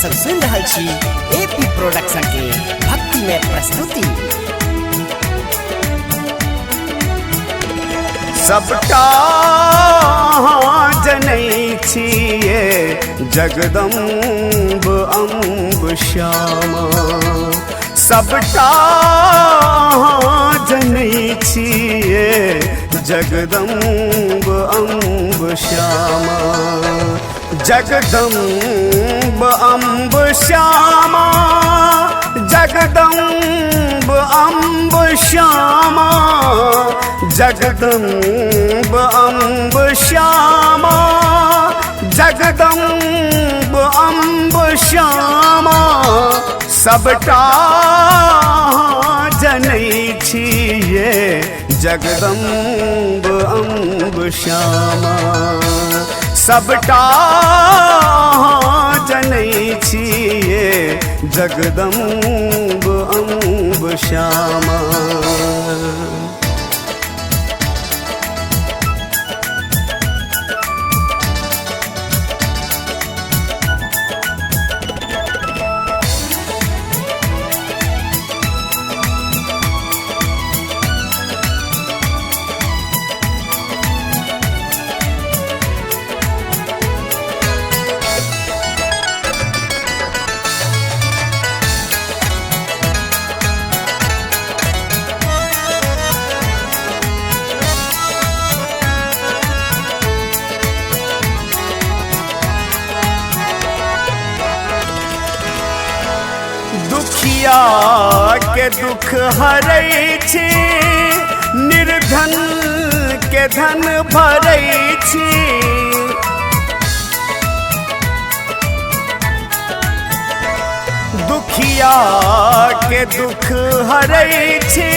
सब सुन रहल छी एपी प्रोडक्शन के भक्ति में प्रस्तुति। सबटा जनै छिए जगदम्ब अम्ब श्यामा, सबटा जनै छिए जगदम्ब अम्ब श्यामा, जगदम्ब अम्ब श्यामा, जगदम्ब अम्ब श्यामा, जगदम्ब अम्ब श्यामा, जगदम्ब अम्ब श्यामा, सबटा जनै छिए जगदम्ब अम्ब श्यामा, सबटा जनै छिए जगदम्ब अम्ब श्यामा। दुखिया के दुख हरै छी, निर्धन के धन भरै छी, दुखिया के दुख हरै छी,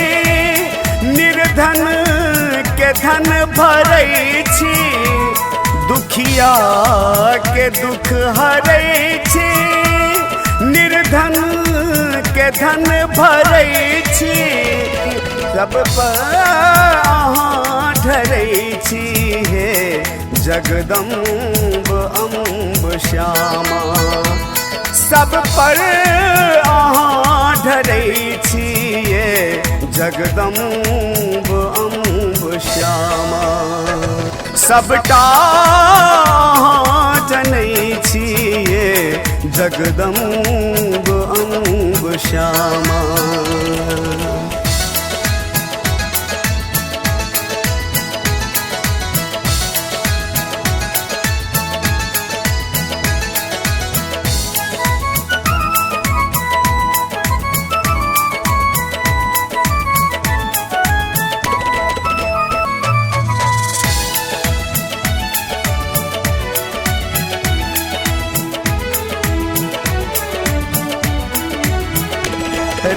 निर्धन के धन भरै छी, दुखिया के दुख हरै छी, निर्धन के धन भरै छी, सब पर अहाँ धरै छी हे जगदम्ब अम्ब श्यामा, सब पर अहाँ धरै छी हे जगदम्ब अम्ब श्यामा, सबटा जनै छिए जगदम्ब अम्ब श्यामा।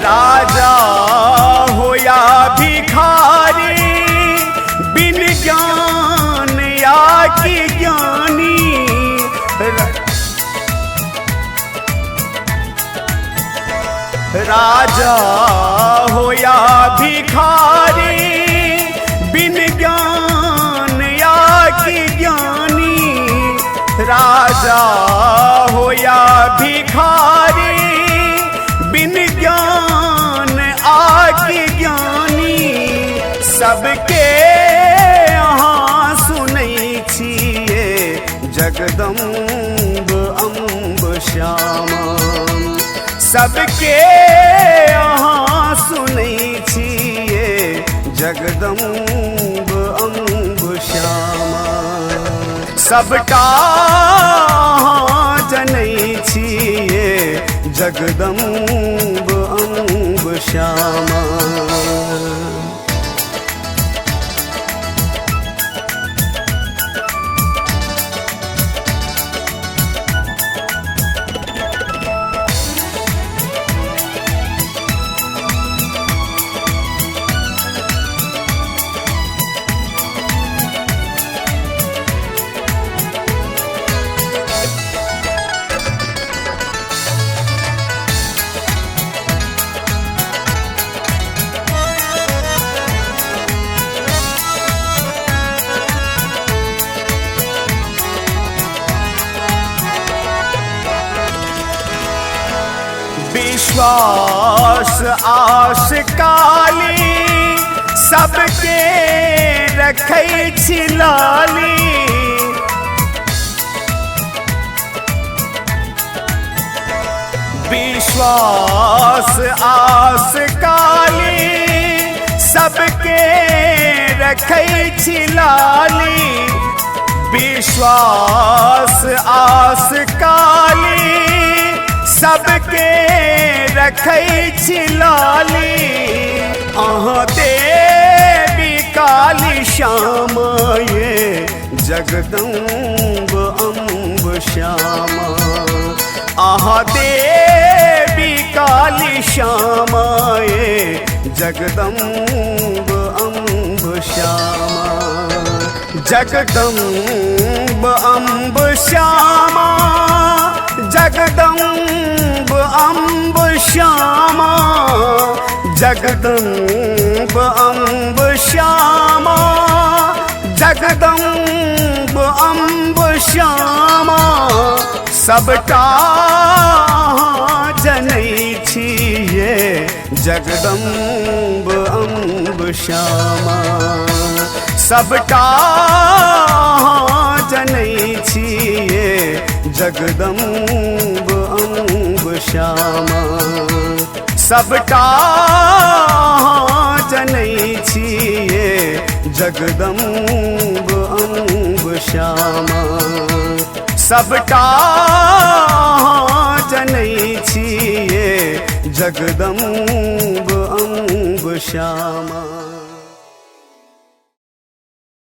राजा हो या भिखारी, बिन ज्ञान या कि ज्ञानी, राजा हो या भिखारी, बिन ज्ञान या कि ज्ञानी, राजा हो या भिखारी, बिन ज्ञान आकि ज्ञानी, सबके अहाँ सुनै छिए जगदम्ब अम्ब श्यामा, सबके अहाँ सुनै छिए जगदम्ब अम्ब श्यामा, सबटा जनै छिए जगदम्ब अम्ब श्यामा। विश्वास आस काली सबके रखै छी लाली। विश्वास आस काली सबके रखै छी लाली। विश्वास आस काली सबके रखै छी लाली। अहाँ देवी काली श्यामा ये जगदम्ब अम्ब श्यामा। अहाँ देवी काली श्यामा ये जगदम्ब अम्ब श्यामा। जगदम्ब अम्ब श्यामा जगदम्ब अम्ब श्यामा। जगदम्ब अम्ब श्यामा जगदम्ब अम्ब श्यामा। सबटा जनै छियै जगदम्ब अम्ब श्यामा। सबटा जनै छियै जगदम्ब अम्ब श्यामा। सबटा जनै छियै जगदम्ब अम्ब श्यामा। सबटा जनै छियै जगदम्ब अम्ब श्यामा।